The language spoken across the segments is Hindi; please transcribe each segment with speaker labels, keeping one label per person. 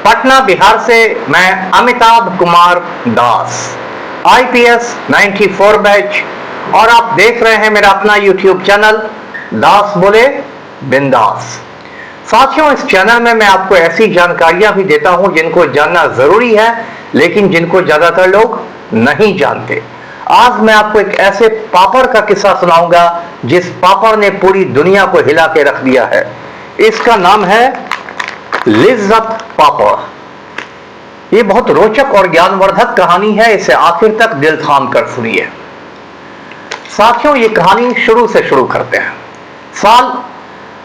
Speaker 1: पटना बिहार से मैं अमिताभ कुमार दास, IPS 94 बैच, और आप देख रहे हैं मेरा अपना YouTube चैनल दास बोले बिंदास। साथियों, इस चैनल में मैं आपको ऐसी जानकारियां भी देता हूं जिनको जानना जरूरी है, लेकिन जिनको ज्यादातर लोग नहीं जानते। आज मैं आपको एक ऐसे पापड़ का किस्सा सुनाऊंगा जिस पापड़ ने पूरी दुनिया को हिला के रख दिया है। इसका नाम है लिज्जत पापड़। ये बहुत रोचक और ज्ञानवर्धक कहानी है, इसे आखिर तक दिल थाम कर सुनिए। साथियों, ये कहानी शुरू से शुरू करते हैं। साल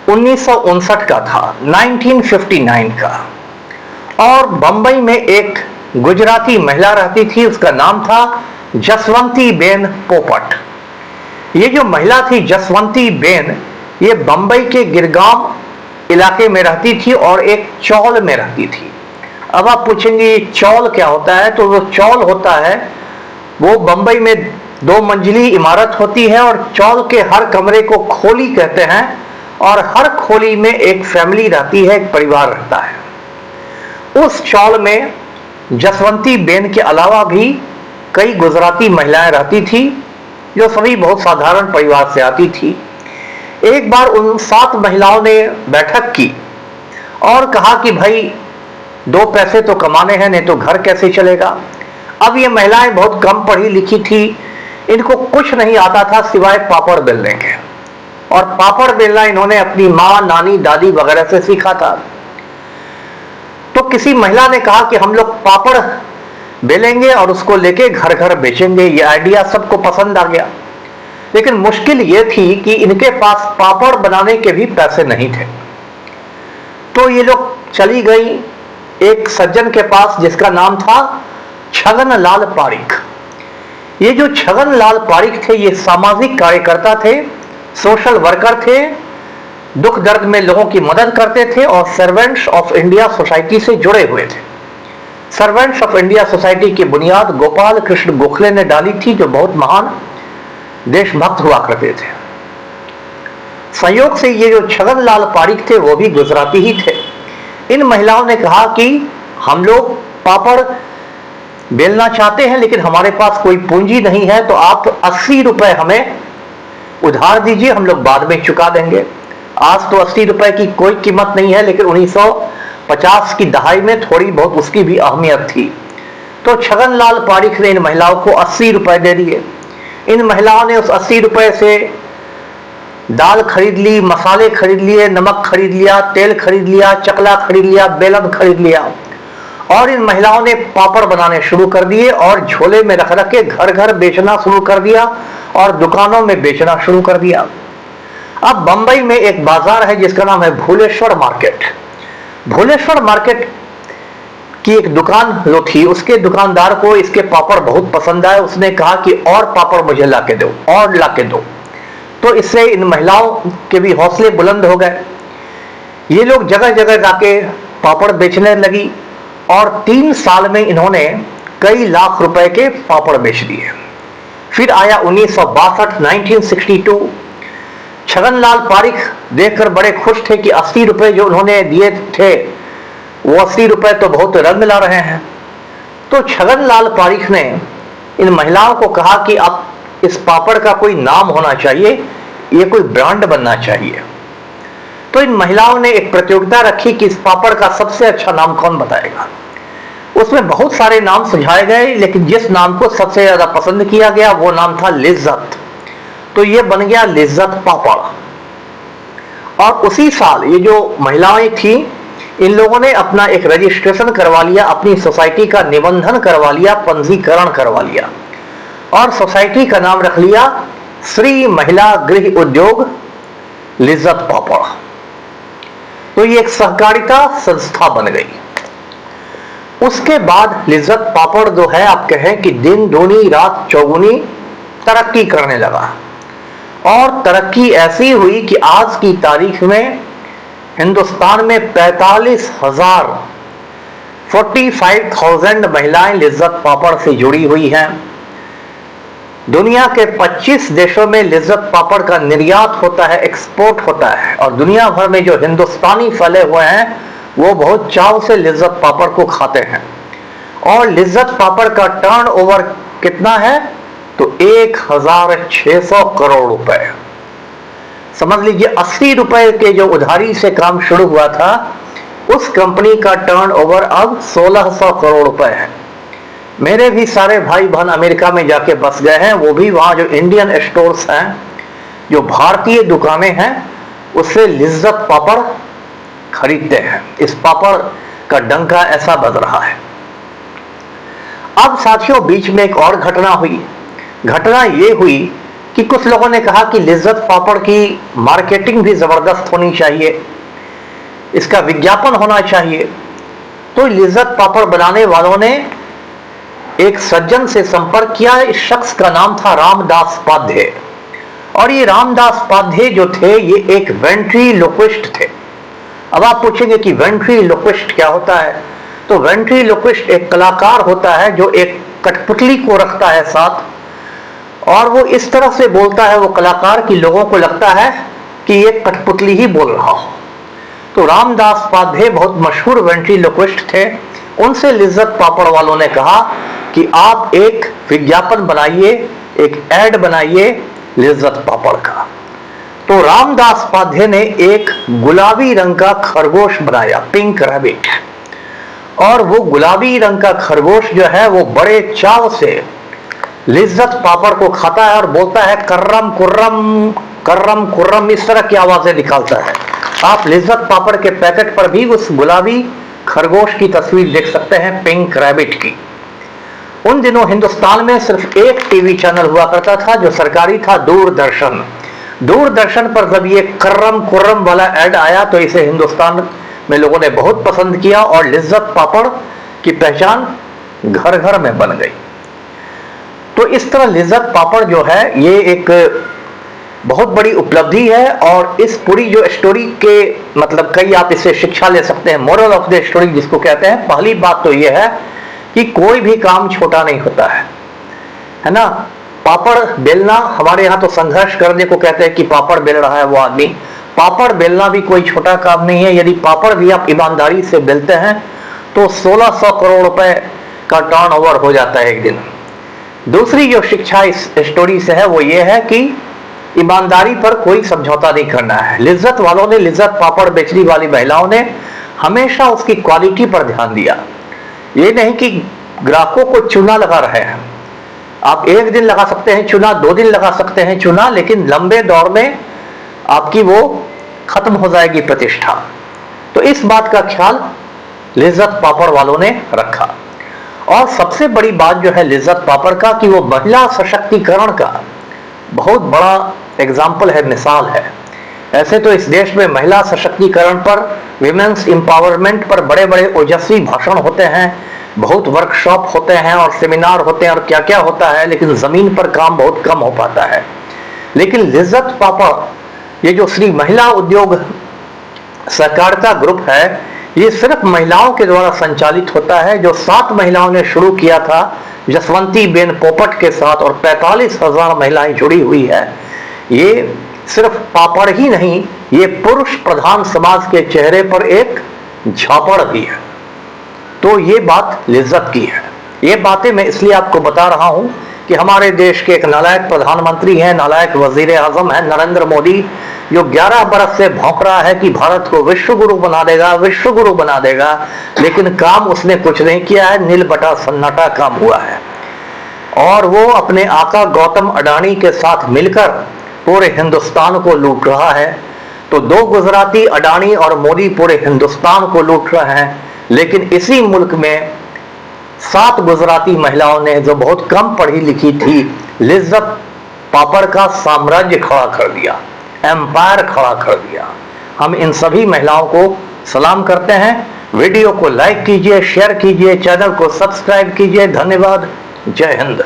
Speaker 1: 1959 का था, 1959 का, और बंबई में एक गुजराती महिला रहती थी। उसका नाम था जसवंती बेन पोपट। ये जो महिला थी जसवंती बेन, ये बंबई के गिरगांव इलाके में रहती थी और एक चौल में रहती थी। अब आप पूछेंगे चौल क्या होता है, तो वो चौल होता है, वो बंबई में 2 मंजिली इमारत होती है और चौल के हर कमरे को खोली कहते हैं, और हर खोली में एक फैमिली रहती है, एक परिवार रहता है। उस चौल में जसवंती बेन के अलावा भी कई गुजराती महिलाएं रहती थी, जो सभी बहुत साधारण परिवार से आती थी। एक बार उन 7 महिलाओं ने बैठक की और कहा कि भाई 2 पैसे तो कमाने हैं, नहीं तो घर कैसे चलेगा। अब ये महिलाएं बहुत कम पढ़ी लिखी थी, इनको कुछ नहीं आता था सिवाय पापड़ बेलने के, और पापड़ बेलना इन्होंने अपनी माँ, नानी, दादी वगैरह से सीखा था। तो किसी महिला ने कहा कि हम लोग पापड़ बेलेंगे और उसको लेके घर घर बेचेंगे। ये आइडिया सबको पसंद आ गया, लेकिन मुश्किल ये थी कि इनके पास पापड़ बनाने के भी पैसे नहीं थे। तो ये लोग चली गई एक सज्जन के पास जिसका नाम था छगन लाल पारिक। ये जो छगन लाल पारिक थे, ये सामाजिक कार्यकर्ता थे, सोशल वर्कर थे, दुख दर्द में लोगों की मदद करते थे और सर्वेंट्स ऑफ इंडिया सोसाइटी से जुड़े हुए थे। सर्वेंट्स ऑफ इंडिया सोसाइटी की बुनियाद गोपाल कृष्ण गोखले ने डाली थी, जो बहुत महान देशभक्त हुआ करते थे। संयोग से ये जो छगन लाल पारिक थे वो भी गुजराती ही थे। इन महिलाओं ने कहा कि हम लोग पापड़ बेलना चाहते हैं, लेकिन हमारे पास कोई पूंजी नहीं है, तो आप 80 रुपए हमें उधार दीजिए, हम लोग बाद में चुका देंगे। आज तो 80 रुपए की कोई कीमत नहीं है, लेकिन 1950 की दहाई में थोड़ी बहुत उसकी भी अहमियत थी। तो छगन लाल पारिक ने इन महिलाओं को 80 रुपए दे दिए। इन महिलाओं ने उस 80 रुपए से दाल खरीद ली, मसाले खरीद लिए, नमक खरीद लिया, तेल खरीद लिया, चकला खरीद लिया, बेलन खरीद लिया, और इन महिलाओं ने पापड़ बनाने शुरू कर दिए और झोले में रख रख के घर घर बेचना शुरू कर दिया और दुकानों में बेचना शुरू कर दिया। अब बंबई में एक बाजार है जिसका नाम है भूलेश्वर मार्केट। भूलेश्वर मार्केट की एक दुकान जो थी, उसके दुकानदार को इसके पापड़ बहुत पसंद आए। उसने कहा कि और पापड़ मुझे लाके दो, और लाके दो। तो इससे इन महिलाओं के भी हौसले बुलंद हो गए। ये लोग जगह जगह जाके पापड़ बेचने लगी और 3 साल में इन्होंने कई लाख रुपए के पापड़ बेच दिए। फिर आया 1962, 1962। छगन लाल पारिक देखकर बड़े खुश थे कि 80 रुपए जो उन्होंने दिए थे, वो 80 रुपए तो बहुत रंग ला रहे हैं। तो छगन लाल पारिक ने इन महिलाओं को कहा कि अब इस पापड़ का कोई नाम होना चाहिए, ये कोई ब्रांड बनना चाहिए। तो इन महिलाओं ने एक प्रतियोगिता रखी कि इस पापड़ का सबसे अच्छा नाम कौन बताएगा। उसमें बहुत सारे नाम सुझाए गए, लेकिन जिस नाम को सबसे ज्यादा पसंद किया गया वो नाम था लिज्जत। तो ये बन गया लिज्जत पापड़। और उसी साल ये जो महिलाएं थी, इन लोगों ने अपना एक रजिस्ट्रेशन करवा लिया, अपनी सोसाइटी का निबंधन करवा लिया, पंजीकरण करवा लिया, और सोसाइटी का नाम रख लिया श्री महिला गृह उद्योग लिज्जत पापड़। तो ये एक सहकारिता संस्था बन गई। उसके बाद लिज्जत पापड़ जो है, आप कहें कि दिन दूनी रात चौगुनी तरक्की करने लगा, और तरक्की ऐसी हुई कि आज की तारीख में हिंदुस्तान में 45,000 महिलाएं लिज्जत पापड़ से जुड़ी हुई हैं। दुनिया के 25 देशों में लिज्जत पापड़ का निर्यात होता है, एक्सपोर्ट होता है, और दुनिया भर में जो हिंदुस्तानी फैले हुए हैं वो बहुत चाव से लिज्जत पापड़ को खाते हैं। और लिज्जत पापड़ का टर्नओवर कितना है? तो 1600 करोड़ रुपए। समझ लीजिए 80 रुपए के जो उधारी से काम शुरू हुआ था, उस कंपनी का टर्नओवर अब 1600 करोड़ रुपए है। मेरे भी सारे भाई बहन अमेरिका में जाके बस गए हैं, वो भी वहां जो इंडियन स्टोर्स हैं, जो भारतीय दुकानें हैं, उससे लिज्जत पापड़ खरीदते हैं। इस पापड़ का डंका ऐसा बज रहा है। अब साथियों, बीच में एक और घटना हुई। घटना ये हुई कि कुछ लोगों ने कहा कि लिज्जत पापड़ की मार्केटिंग भी जबरदस्त होनी चाहिए, इसका विज्ञापन होना चाहिए। तो लिज्जत पापड़ बनाने वालों ने एक सज्जन से संपर्क किया। इस शख्स का नाम था रामदास पाध्ये। और ये रामदास पाध्ये जो थे, ये एक वेंट्रीलोक्विस्ट थे। अब आप पूछेंगे कि वेंट्रीलोक्विस्ट क्या होता है? तो वेंट्रीलोक्विस्ट एक कलाकार होता है जो एक कठपुतली को रखता है साथ, और वो इस तरह से बोलता है, वो कलाकार, कि लोगों को लगता है कि ये कठपुतली ही बोल रहा हो। तो रामदास पाध्ये बहुत मशहूर वेंट्रीलोक्विस्ट थे। उनसे लिज्जत पापड़ वालों ने कहा कि आप एक विज्ञापन बनाइए, एक ऐड बनाइए लिज्जत पापड़ का। तो रामदास पाध्ये ने एक गुलाबी रंग का खरगोश बनाया, पिंक रैबिट। और वो गुलाबी रंग का खरगोश जो है, वो बड़े चाव से लिज्जत पापड़ को खाता है और बोलता है कर्रम कुर्रम, कर्रम कुर्रम, इस तरह की आवाजें निकालता है। आप लिज्जत पापड़ के पैकेट पर भी उस गुलाबी खरगोश की तस्वीर देख सकते हैं, पिंक रैबिट की। उन दिनों हिंदुस्तान में सिर्फ एक टीवी चैनल हुआ करता था जो सरकारी था, दूरदर्शन। दूरदर्शन पर जब ये कर्रम कुर्रम वाला ऐड आया तो इसे हिंदुस्तान में लोगों ने बहुत पसंद किया और लिज्जत पापड़ की पहचान घर घर में बन गई। तो इस तरह लिज्जत पापड़ जो है, ये एक बहुत बड़ी उपलब्धि है। और इस पूरी जो स्टोरी के मतलब कई आप इससे शिक्षा ले सकते हैं, मोरल ऑफ द स्टोरी जिसको कहते हैं। पहली बात तो यह है कि कोई भी काम छोटा नहीं होता है ना। पापड़ बेलना, हमारे यहाँ तो संघर्ष करने को कहते हैं कि पापड़ बेल रहा है वो आदमी। पापड़ बेलना भी कोई छोटा काम नहीं है। यदि पापड़ भी आप ईमानदारी से बेलते हैं तो 1600 करोड़ रुपए का टर्नओवर हो जाता है एक दिन। दूसरी जो शिक्षा इस स्टोरी से है वो ये है कि ईमानदारी पर कोई समझौता नहीं करना है। लिज्जत वालों ने, लिज्जत पापड़ बेचने वाली महिलाओं ने हमेशा उसकी क्वालिटी पर ध्यान दिया। ये नहीं कि ग्राहकों को चूना लगा रहे हैं। आप एक दिन लगा सकते हैं चूना, 2 दिन लगा सकते हैं चूना, लेकिन लंबे दौर में आपकी वो खत्म हो जाएगी प्रतिष्ठा। तो इस बात का ख्याल लिज्जत पापड़ वालों ने रखा। और सबसे बड़ी बात जो है लिज्जत पापड़ का, कि वो महिला सशक्तिकरण का बहुत बड़ा एग्जाम्पल है, मिसाल है। ऐसे तो इस देश में महिला सशक्तिकरण पर, विमेंस एम्पावरमेंट पर बड़े बड़े ओजस्वी भाषण होते हैं, बहुत वर्कशॉप होते हैं और सेमिनार होते हैं और क्या क्या होता है, लेकिन जमीन पर काम बहुत कम हो पाता है। लेकिन लिज्जत पापड़, ये जो श्री महिला उद्योग सहकारिता ग्रुप है, ये सिर्फ महिलाओं के द्वारा संचालित होता है। जो 7 महिलाओं ने शुरू किया था जसवंती बेन पोपट के साथ, और 45,000 महिलाएं जुड़ी हुई है। ये सिर्फ पापड़ ही नहीं, ये पुरुष प्रधान समाज के चेहरे पर एक झापड़ भी है। तो ये बात लिज्जत की है। ये बातें मैं इसलिए आपको बता रहा हूं कि हमारे देश के एक नालायक प्रधानमंत्री हैं, नालायक वजीर आजम है नरेंद्र मोदी, जो 11 बरस से भौंक रहा है कि भारत को विश्व गुरु बना देगा, विश्व गुरु बना देगा, लेकिन काम उसने कुछ नहीं किया है। नील बटा सन्नाटा काम हुआ है। और वो अपने आका गौतम अडानी के साथ मिलकर पूरे हिंदुस्तान को लूट रहा है। तो 2 गुजराती, अडानी और मोदी, पूरे हिंदुस्तान को लूट रहे हैं। लेकिन इसी मुल्क में 7 गुजराती महिलाओं ने, जो बहुत कम पढ़ी लिखी थी, लिज्जत पापड़ का साम्राज्य खड़ा कर दिया, एम्पायर खड़ा कर दिया। हम इन सभी महिलाओं को सलाम करते हैं। वीडियो को लाइक कीजिए, शेयर कीजिए, चैनल को सब्सक्राइब कीजिए। धन्यवाद। जय हिंद।